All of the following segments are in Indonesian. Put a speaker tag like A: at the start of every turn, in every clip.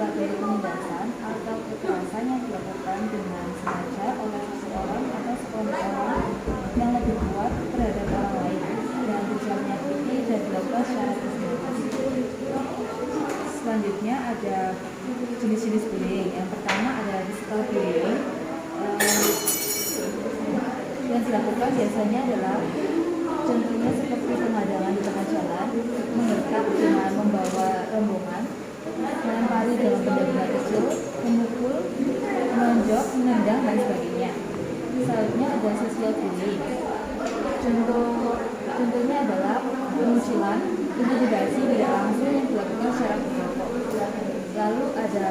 A: suatu penindasan atau kekerasan yang dilakukan dengan sengaja oleh seseorang atau sekelompok orang yang lebih kuat terhadap orang lain dan bisa menyakiti dan dilakukan secara sistematis. Selanjutnya ada jenis-jenis bullying. Yang pertama ada physical bullying. Yang dilakukan biasanya adalah contohnya seperti penghadangan di tengah jalan, menggertak dengan membawa rombongan, melempari dengan benda-benda kecil, memukul, menonjok, menendang, dan sebagainya. Selanjutnya ada social bullying. Contohnya adalah pengucilan, intimidasi tidak langsung yang dilakukan secara berkelompok. Lalu ada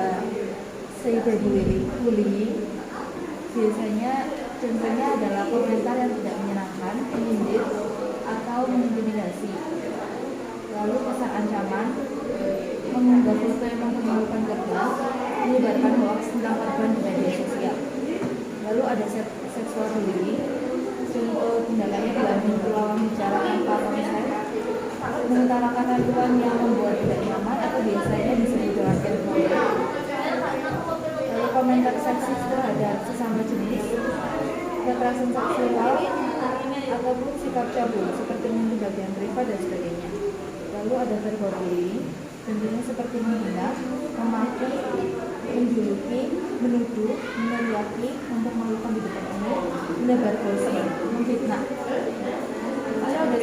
A: cyberbullying. Biasanya contohnya adalah komentar yang tidak menyenangkan, menyindir, atau mengintimidasi. Lalu pesan ancaman, mengunggah foto yang mempermalukan korban, menyebarkan hoax tentang korban di media sosial. Lalu ada sexual bullying. Contoh tindakannya dalam bentuk lawan bicara tanpa konsen, mengutarakan rayuan yang membuat tidak nyaman atau biasanya disebut dengan catcalling. Lalu komentar seksis terhadap sesama jenis, kekerasan seksual, ataupun sikap cabul seperti menyentuh bagian privat dan sebagainya. Lalu ada verbal bullying, tentunya seperti menghina, memaki, menjuluki, menuduh, meneriaki, mempermalukan di depan umum, menebar gosip, memfitnah. Lalu ada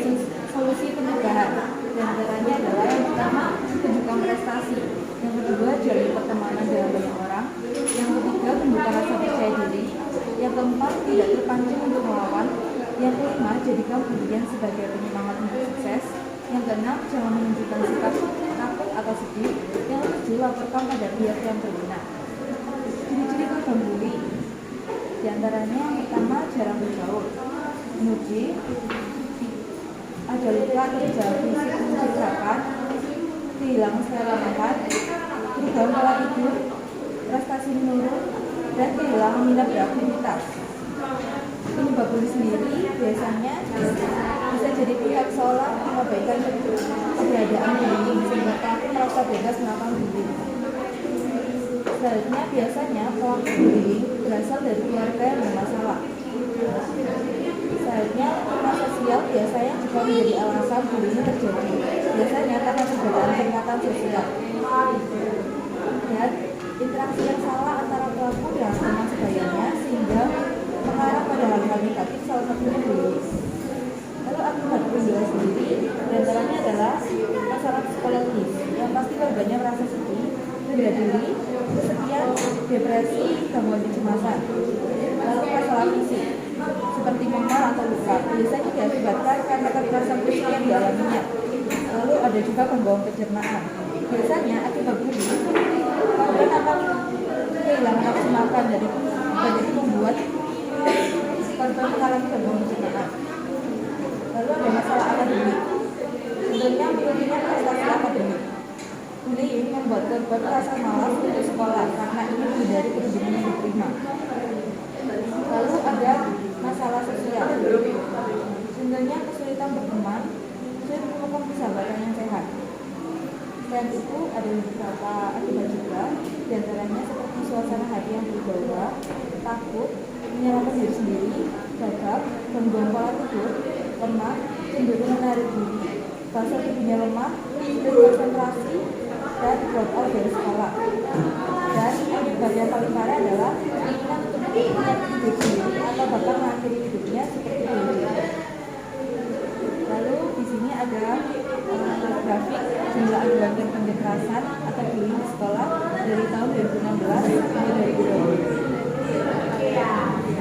A: solusi pencegahan. Di antaranya adalah yang pertama, tunjukkan prestasi. Yang kedua, jalin pertemanan dengan banyak orang. Yang ketiga, membuka rasa percaya diri. Yang keempat, tidak terpancing untuk melawan. Yang kelima, jadikan pujian sebagai penyemangat untuk sukses. Yang keenam, jangan menunjukkan sikap takut atau sedih. Yang ketujuh, laporkan pada pihak yang berwenang. Ciri-ciri korban bully. Di antaranya yang pertama, jarang bergaul, memuji, ada luka atau gejala fisik mencurigakan, kehilangan selera makan, perubahan pola tidur, prestasi menurun, dan kehilangan minat beraktivitas. Penyebab bully sendiri biasanya bisa jadi pihak seolah mengabaikan keberadaan bullying sehingga pelaku merasa bebas melakukan bullying. Selanjutnya biasanya pelaku bullying berasal dari keluarga yang bermasalah. Selanjutnya lingkungan sosial biasanya juga menjadi alasan bullying terjadi. Biasanya karena perbedaan tingkatan sosial dan interaksi yang salah antara pelaku dan teman sebayanya sehingga mengarah pada hal-hal negatif, salah satunya bullying. Lalu akibat bullying sendiri diantaranya adalah masalah psikologis yang pasti korbannya merasa sedih, rendah diri, kesepian, depresi, gangguan kecemasan. Lalu masalah fisik seperti memar atau luka biasanya diakibatkan karena kekerasan fisik yang dialaminya. Lalu ada juga gangguan pencernaan. Biasanya akibat bullying korban akan kehilangan nafsu makan dan itu membuat korban mengalami gangguan pencernaan. Lalu ada masalah akademik. Tentunya menurunnya prestasi akademik. Bullying membuat korban merasa malas untuk sekolah karena ingin menghindari perundungan yang diterima. Lalu ada masalah sosial. Contohnya kesulitan berteman, sulit menemukan persahabatan yang sehat. Selain itu ada beberapa akibat juga, diantaranya seperti suasana hati yang berubah-ubah, takut, menyalahkan diri sendiri, gagap, gangguan pola tidur, lemah, cenderung menarik diri, bahasa tubuhnya lemah, konsentrasi, dan drop out dari sekolah. Dan akibat yang paling parah adalah keinginan untuk hidup sendiri atau bahkan mengakhiri hidupnya seperti bullying. Lalu di sini ada grafik jumlah aduan tentang kekerasan atau bullying di sekolah dari tahun